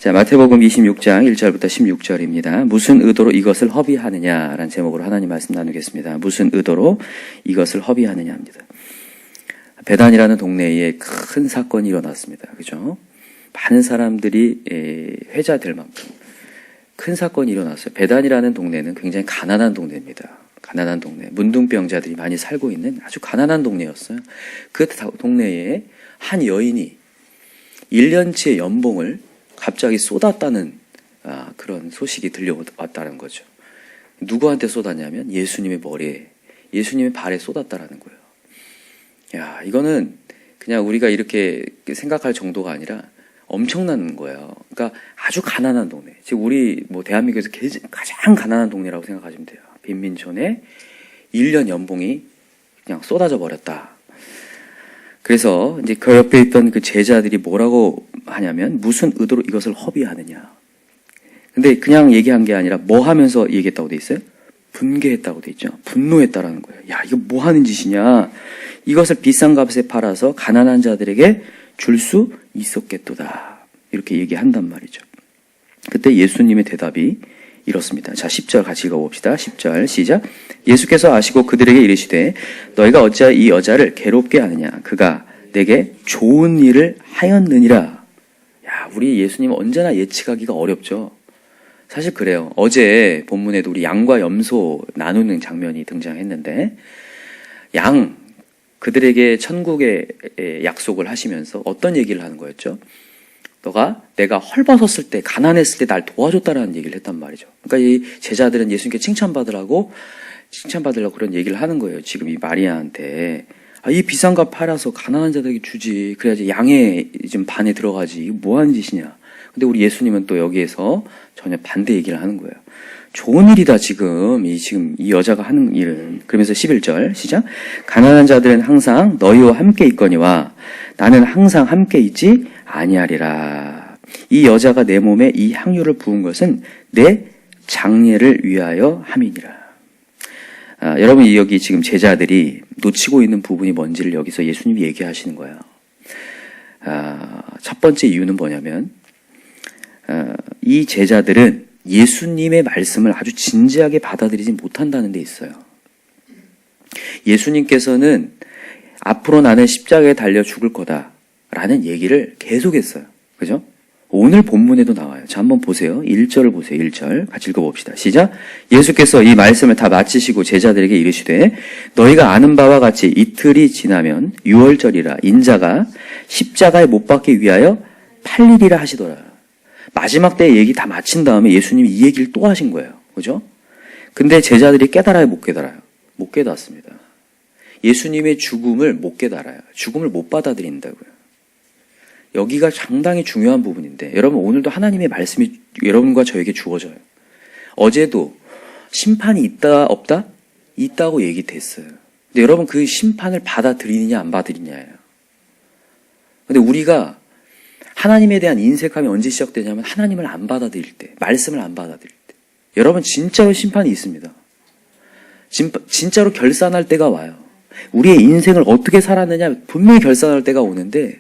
자, 마태복음 26장 1절부터 16절입니다. 무슨 의도로 이것을 허비하느냐라는 제목으로 하나님 말씀 나누겠습니다. 무슨 의도로 이것을 허비하느냐 합니다. 베단이라는 동네에 큰 사건이 일어났습니다. 그죠? 많은 사람들이 회자될 만큼 큰 사건이 일어났어요. 베단이라는 동네는 굉장히 가난한 동네입니다. 가난한 동네. 문둥병자들이 많이 살고 있는 아주 가난한 동네였어요. 그 동네에 한 여인이 1년치의 연봉을 갑자기 쏟았다는 그런 소식이 들려왔다는 거죠. 누구한테 쏟았냐면 예수님의 머리에, 예수님의 발에 쏟았다라는 거예요. 야, 이거는 그냥 우리가 이렇게 생각할 정도가 아니라 엄청난 거예요. 그러니까 아주 가난한 동네. 지금 우리 대한민국에서 가장 가난한 동네라고 생각하시면 돼요. 빈민촌에 1년 연봉이 그냥 쏟아져 버렸다. 그래서 이제 그 옆에 있던 그 제자들이 뭐라고 하냐면 무슨 의도로 이것을 허비하느냐. 근데 그냥 얘기한 게 아니라 뭐 하면서 얘기했다고 돼 있어요? 분개했다고 돼 있죠. 분노했다라는 거예요. 야, 이거 뭐 하는 짓이냐. 이것을 비싼 값에 팔아서 가난한 자들에게 줄 수 있었겠도다. 이렇게 얘기한단 말이죠. 그때 예수님의 대답이 이렇습니다. 자, 10절 같이 읽어봅시다. 10절 시작. 예수께서 아시고 그들에게 이르시되 너희가 어찌하여 이 여자를 괴롭게 하느냐. 그가 내게 좋은 일을 하였느니라. 야, 우리 예수님은 언제나 예측하기가 어렵죠. 사실 그래요. 어제 본문에도 우리 양과 염소 나누는 장면이 등장했는데 그들에게 천국의 약속을 하시면서 어떤 얘기를 하는 거였죠? 내가 헐벗었을 때, 가난했을 때 날 도와줬다라는 얘기를 했단 말이죠. 그러니까 이 제자들은 예수님께 칭찬받으려고 그런 얘기를 하는 거예요. 지금 이 마리아한테. 이 비싼 값 팔아서 가난한 자들에게 주지. 그래야지 양의 좀 반에 들어가지. 이거 뭐 하는 짓이냐. 근데 우리 예수님은 또 여기에서 전혀 반대 얘기를 하는 거예요. 좋은 일이다, 지금 이 여자가 하는 일은. 그러면서 11절, 시작. 가난한 자들은 항상 너희와 함께 있거니와 나는 항상 함께 있지 아니하리라. 이 여자가 내 몸에 이 향유를 부은 것은 내 장례를 위하여 함이니라. 여러분, 여기 지금 제자들이 놓치고 있는 부분이 뭔지를 여기서 예수님이 얘기하시는 거예요. 첫 번째 이유는 뭐냐면, 이 제자들은 예수님의 말씀을 아주 진지하게 받아들이지 못한다는 데 있어요. 예수님께서는 앞으로 나는 십자가에 달려 죽을 거다라는 얘기를 계속했어요. 그죠? 오늘 본문에도 나와요. 자, 한번 보세요. 1절을 보세요. 1절. 같이 읽어봅시다. 시작. 예수께서 이 말씀을 다 마치시고 제자들에게 이르시되 너희가 아는 바와 같이 이틀이 지나면 유월절이라 인자가 십자가에 못 박기 위하여 팔리리라 하시더라. 마지막 때 얘기 다 마친 다음에 예수님이 이 얘기를 또 하신 거예요. 그죠? 근데 제자들이 깨달아요, 못 깨달아요? 못 깨닫습니다. 예수님의 죽음을 못 깨달아요. 죽음을 못 받아들인다고요. 여기가 상당히 중요한 부분인데, 여러분, 오늘도 하나님의 말씀이 여러분과 저에게 주어져요. 어제도 심판이 있다, 없다? 있다고 얘기됐어요. 근데 여러분, 그 심판을 받아들이느냐, 안 받아들이냐예요. 근데 우리가 하나님에 대한 인색함이 언제 시작되냐면 하나님을 안 받아들일 때, 말씀을 안 받아들일 때. 여러분, 진짜로 심판이 있습니다. 진짜로 결산할 때가 와요. 우리의 인생을 어떻게 살았느냐 분명히 결산할 때가 오는데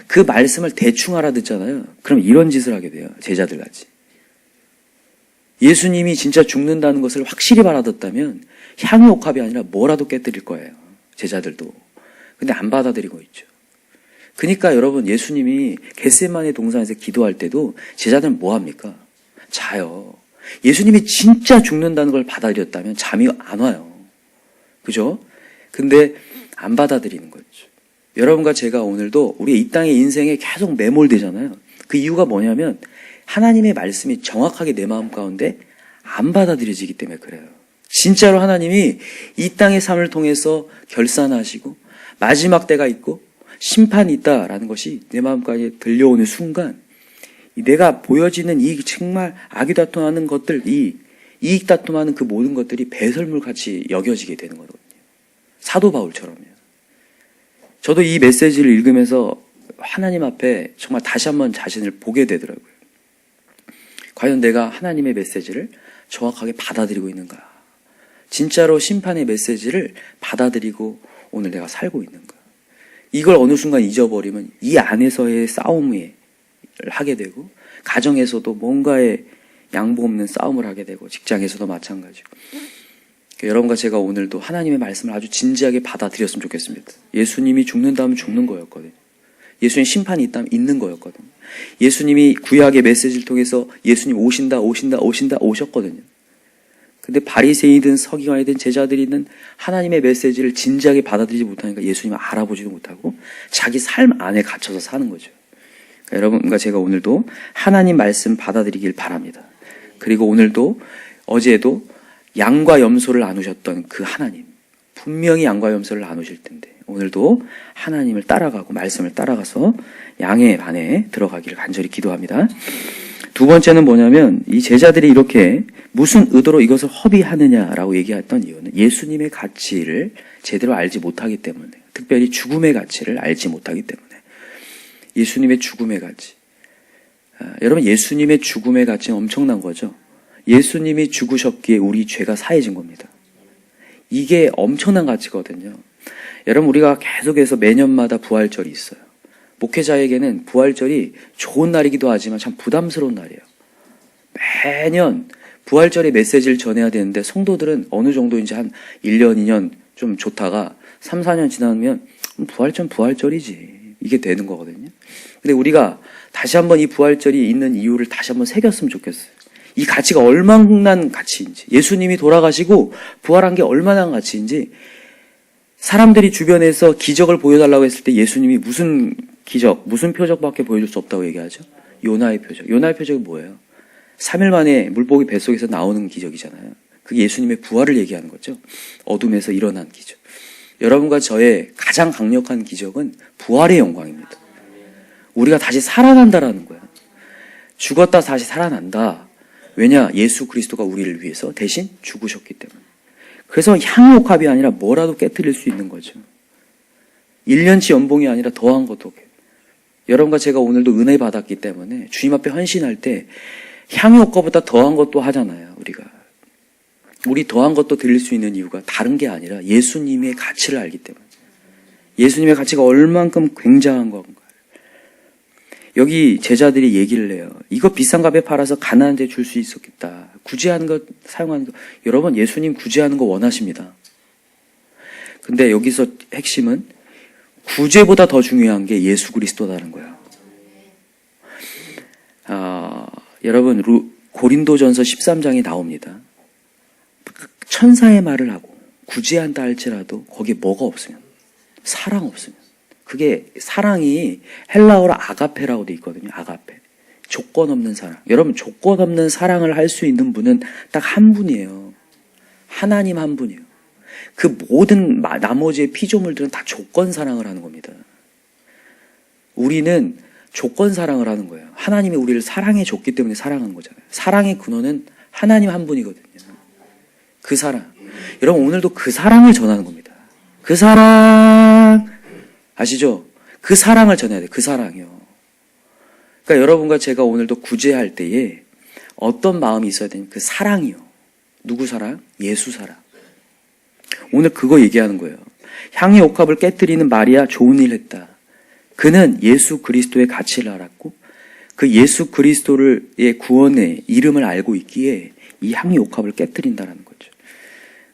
그 말씀을 대충 알아듣잖아요. 그럼 이런 짓을 하게 돼요. 제자들 같이. 예수님이 진짜 죽는다는 것을 확실히 알아듣다면 향유 옥합이 아니라 뭐라도 깨뜨릴 거예요. 제자들도. 근데 안 받아들이고 있죠. 그러니까 여러분, 예수님이 겟세마네 동산에서 기도할 때도 제자들은 뭐 합니까? 자요. 예수님이 진짜 죽는다는 걸 받아들였다면 잠이 안 와요. 그죠? 근데 안 받아들이는 거죠. 여러분과 제가 오늘도 우리 이 땅의 인생에 계속 매몰되잖아요. 그 이유가 뭐냐면 하나님의 말씀이 정확하게 내 마음 가운데 안 받아들여지기 때문에 그래요. 진짜로 하나님이 이 땅의 삶을 통해서 결산하시고 마지막 때가 있고 심판이 있다라는 것이 내 마음까지 들려오는 순간 내가 보여지는 이 정말 아귀다툼하는 것들, 이익 다툼하는 그 모든 것들이 배설물같이 여겨지게 되는 거거든요. 사도 바울처럼요. 저도 이 메시지를 읽으면서 하나님 앞에 정말 다시 한번 자신을 보게 되더라고요. 과연 내가 하나님의 메시지를 정확하게 받아들이고 있는가? 진짜로 심판의 메시지를 받아들이고 오늘 내가 살고 있는가? 이걸 어느 순간 잊어버리면 이 안에서의 싸움을 하게 되고 가정에서도 뭔가에 양보 없는 싸움을 하게 되고 직장에서도 마찬가지고. 여러분과 제가 오늘도 하나님의 말씀을 아주 진지하게 받아들였으면 좋겠습니다. 예수님이 죽는다면 죽는 거였거든요. 예수님 심판이 있다면 있는 거였거든요. 예수님이 구약의 메시지를 통해서 예수님 오셨거든요. 근데 바리새인이든 서기관이든 제자들이든 하나님의 메시지를 진지하게 받아들이지 못하니까 예수님을 알아보지도 못하고 자기 삶 안에 갇혀서 사는 거죠. 그러니까 여러분과 제가 오늘도 하나님 말씀 받아들이길 바랍니다. 그리고 오늘도 어제도 양과 염소를 나누셨던 그 하나님, 분명히 양과 염소를 나누실 텐데 오늘도 하나님을 따라가고 말씀을 따라가서 양의 반에 들어가기를 간절히 기도합니다. 두 번째는 뭐냐면 이 제자들이 이렇게 무슨 의도로 이것을 허비하느냐라고 얘기했던 이유는 예수님의 가치를 제대로 알지 못하기 때문에, 특별히 죽음의 가치를 알지 못하기 때문에. 예수님의 죽음의 가치. 여러분, 예수님의 죽음의 가치는 엄청난 거죠. 예수님이 죽으셨기에 우리 죄가 사해진 겁니다. 이게 엄청난 가치거든요. 여러분, 우리가 계속해서 매년마다 부활절이 있어요. 목회자에게는 부활절이 좋은 날이기도 하지만 참 부담스러운 날이에요. 매년 부활절의 메시지를 전해야 되는데 성도들은 어느 정도 이제 한 1년, 2년 좀 좋다가 3, 4년 지나면 부활절이지. 이게 되는 거거든요. 근데 우리가 다시 한번 이 부활절이 있는 이유를 다시 한번 새겼으면 좋겠어요. 이 가치가 얼마나 가치인지, 예수님이 돌아가시고 부활한 게 얼마나 가치인지, 사람들이 주변에서 기적을 보여달라고 했을 때 예수님이 무슨 기적, 무슨 표적밖에 보여줄 수 없다고 얘기하죠? 요나의 표적. 요나의 표적이 뭐예요? 3일 만에 물고기 뱃속에서 나오는 기적이잖아요. 그게 예수님의 부활을 얘기하는 거죠. 어둠에서 일어난 기적. 여러분과 저의 가장 강력한 기적은 부활의 영광입니다. 우리가 다시 살아난다라는 거야. 죽었다 다시 살아난다. 왜냐? 예수 그리스도가 우리를 위해서 대신 죽으셨기 때문에. 그래서 향유옥합이 아니라 뭐라도 깨트릴 수 있는 거죠. 1년치 연봉이 아니라 더한 것도. 여러분과 제가 오늘도 은혜 받았기 때문에 주님 앞에 헌신할 때 향유옥합보다 더한 것도 하잖아요. 우리 더한 것도 드릴 수 있는 이유가 다른 게 아니라 예수님의 가치를 알기 때문에. 예수님의 가치가 얼만큼 굉장한 건가. 여기 제자들이 얘기를 해요. 이거 비싼 값에 팔아서 가난한 데 줄 수 있었겠다. 구제하는 것, 사용하는 것. 여러분, 예수님 구제하는 거 원하십니다. 근데 여기서 핵심은 구제보다 더 중요한 게 예수 그리스도라는 거예요. 여러분, 고린도전서 13장에 나옵니다. 천사의 말을 하고 구제한다 할지라도 거기에 뭐가 없으면, 사랑 없으면, 그게 사랑이 헬라어로 아가페라고 돼 있거든요. 아가페. 조건 없는 사랑. 여러분, 조건 없는 사랑을 할 수 있는 분은 딱 한 분이에요. 하나님 한 분이에요. 그 모든 나머지의 피조물들은 다 조건 사랑을 하는 겁니다. 우리는 조건 사랑을 하는 거예요. 하나님이 우리를 사랑해 줬기 때문에 사랑한 거잖아요. 사랑의 근원은 하나님 한 분이거든요. 그 사랑. 여러분, 오늘도 그 사랑을 전하는 겁니다. 그 사랑. 아시죠? 그 사랑을 전해야 돼요. 그 사랑이요. 그러니까 여러분과 제가 오늘도 구제할 때에 어떤 마음이 있어야 되냐? 그 사랑이요. 누구 사랑? 예수 사랑. 오늘 그거 얘기하는 거예요. 향의 옥합을 깨뜨리는 마리아 좋은 일 했다. 그는 예수 그리스도의 가치를 알았고 그 예수 그리스도의 구원의 이름을 알고 있기에 이 향의 옥합을 깨뜨린다는 거죠.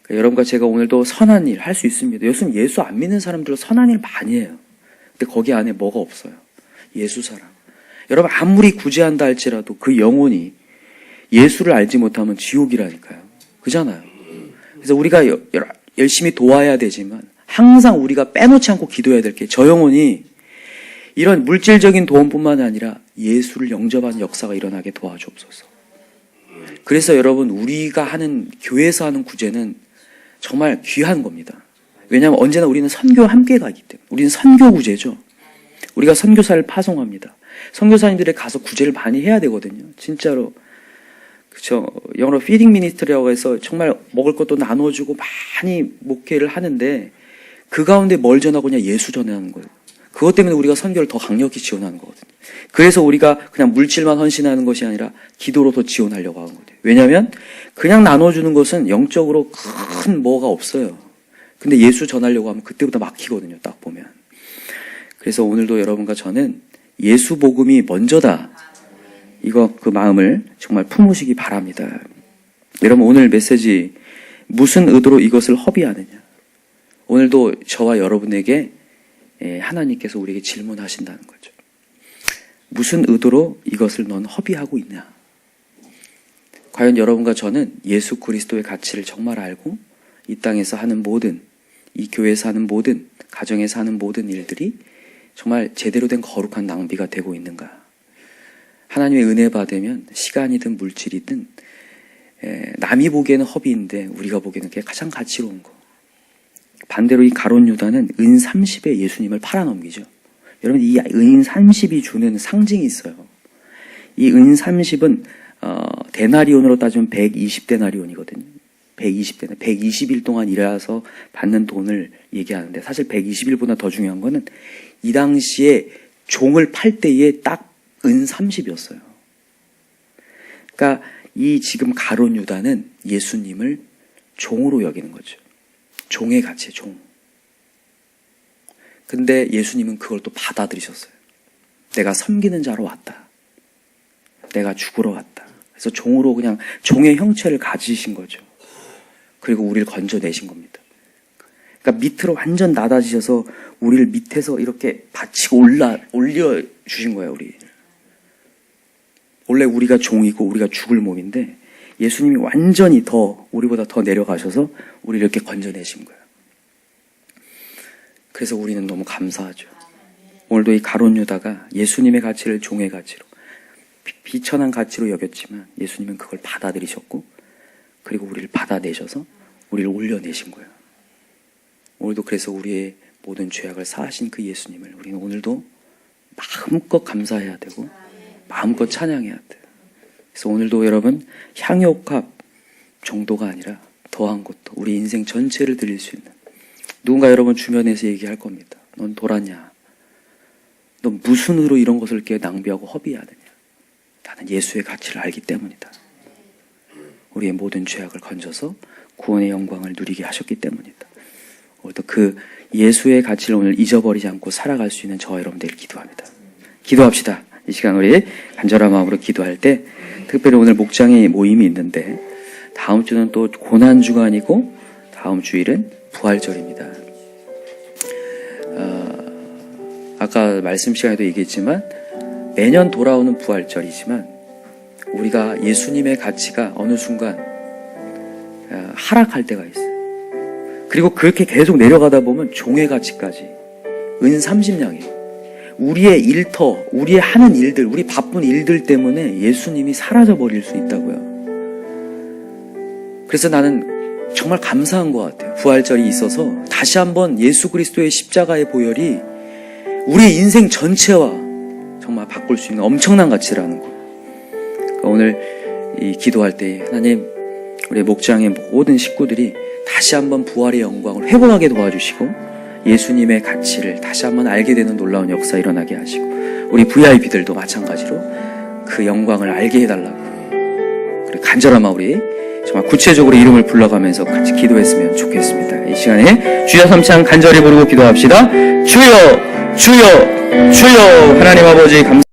그러니까 여러분과 제가 오늘도 선한 일 할 수 있습니다. 요즘 예수 안 믿는 사람들은 선한 일 많이 해요. 근데 거기 안에 뭐가 없어요? 예수 사랑. 여러분, 아무리 구제한다 할지라도 그 영혼이 예수를 알지 못하면 지옥이라니까요. 그잖아요. 그래서 우리가 열심히 도와야 되지만 항상 우리가 빼놓지 않고 기도해야 될 게 저 영혼이 이런 물질적인 도움뿐만 아니라 예수를 영접하는 역사가 일어나게 도와주옵소서. 그래서 여러분, 우리가 하는, 교회에서 하는 구제는 정말 귀한 겁니다. 왜냐하면 언제나 우리는 선교와 함께 가기 때문에. 우리는 선교 구제죠. 우리가 선교사를 파송합니다. 선교사님들에 가서 구제를 많이 해야 되거든요. 진짜로. 그쵸. 영어로 피딩 미니스트리라고 해서 정말 먹을 것도 나눠주고 많이 목회를 하는데 그 가운데 뭘 전하고냐? 예수 전하는 거예요. 그것 때문에 우리가 선교를 더 강력히 지원하는 거거든요. 그래서 우리가 그냥 물질만 헌신하는 것이 아니라 기도로 더 지원하려고 하는 거예요. 왜냐하면 그냥 나눠주는 것은 영적으로 큰 뭐가 없어요. 근데 예수 전하려고 하면 그때부터 막히거든요. 딱 보면. 그래서 오늘도 여러분과 저는 예수 복음이 먼저다. 그 마음을 정말 품으시기 바랍니다. 여러분, 오늘 메시지 무슨 의도로 이것을 허비하느냐. 오늘도 저와 여러분에게 하나님께서 우리에게 질문하신다는 거죠. 무슨 의도로 이것을 넌 허비하고 있냐. 과연 여러분과 저는 예수 그리스도의 가치를 정말 알고 이 땅에서 하는 모든, 이 교회에서 하는 모든, 가정에서 하는 모든 일들이 정말 제대로 된 거룩한 낭비가 되고 있는가. 하나님의 은혜 받으면 시간이든 물질이든 남이 보기에는 허비인데 우리가 보기에는 그게 가장 가치로운 거. 반대로 이 가룟 유다는 은 30에 예수님을 팔아넘기죠. 여러분, 이 은 30이 주는 상징이 있어요. 이 은 30은 데나리온으로 따지면 120데나리온이거든요. 120일 동안 일해서 받는 돈을 얘기하는데, 사실 120일보다 더 중요한 거는 이 당시에 종을 팔 때에 딱 은 30이었어요. 그러니까 이 지금 가룟 유다는 예수님을 종으로 여기는 거죠. 종의 가치, 종. 근데 예수님은 그걸 또 받아들이셨어요. 내가 섬기는 자로 왔다. 내가 죽으러 왔다. 그래서 종으로 그냥 종의 형체를 가지신 거죠. 그리고 우리를 건져내신 겁니다. 그러니까 밑으로 완전 낮아지셔서 우리를 밑에서 이렇게 받치고 올려주신 거예요, 우리. 원래 우리가 종이고 우리가 죽을 몸인데 예수님이 완전히 우리보다 더 내려가셔서 우리를 이렇게 건져내신 거예요. 그래서 우리는 너무 감사하죠. 오늘도 이 가룟 유다가 예수님의 가치를 종의 가치로, 비천한 가치로 여겼지만 예수님은 그걸 받아들이셨고, 그리고 우리를 받아내셔서 우리를 올려내신 거예요. 오늘도 그래서 우리의 모든 죄악을 사하신 그 예수님을 우리는 오늘도 마음껏 감사해야 되고 마음껏 찬양해야 돼요. 그래서 오늘도 여러분, 향유옥합 정도가 아니라 더한 것도 우리 인생 전체를 드릴 수 있는, 누군가 여러분 주변에서 얘기할 겁니다. 넌 돌았냐? 넌 무슨 의로 이런 것을 이렇게 낭비하고 허비하느냐? 나는 예수의 가치를 알기 때문이다. 우리의 모든 죄악을 건져서 구원의 영광을 누리게 하셨기 때문이다. 오늘도 그 예수의 가치를 오늘 잊어버리지 않고 살아갈 수 있는 저와 여러분들을 기도합니다. 기도합시다. 이 시간 우리 간절한 마음으로 기도할 때, 특별히 오늘 목장의 모임이 있는데 다음 주는 또 고난주가 아니고 다음 주일은 부활절입니다. 아까 말씀 시간에도 얘기했지만 매년 돌아오는 부활절이지만 우리가 예수님의 가치가 어느 순간 하락할 때가 있어요. 그리고 그렇게 계속 내려가다 보면 종의 가치까지, 은 30냥에 우리의 일터, 우리의 하는 일들, 우리 바쁜 일들 때문에 예수님이 사라져 버릴 수 있다고요. 그래서 나는 정말 감사한 것 같아요. 부활절이 있어서 다시 한번 예수 그리스도의 십자가의 보혈이 우리의 인생 전체와 정말 바꿀 수 있는 엄청난 가치라는 거. 그러니까 오늘 이 기도할 때 하나님, 우리 목장의 모든 식구들이 다시 한번 부활의 영광을 회복하게 도와주시고 예수님의 가치를 다시 한번 알게 되는 놀라운 역사 일어나게 하시고, 우리 VIP들도 마찬가지로 그 영광을 알게 해달라고, 그리고 간절한 마음으로 정말 구체적으로 이름을 불러가면서 같이 기도했으면 좋겠습니다. 이 시간에 주여 삼창 간절히 부르고 기도합시다. 주여, 주여, 주여. 하나님 아버지 감사합니다.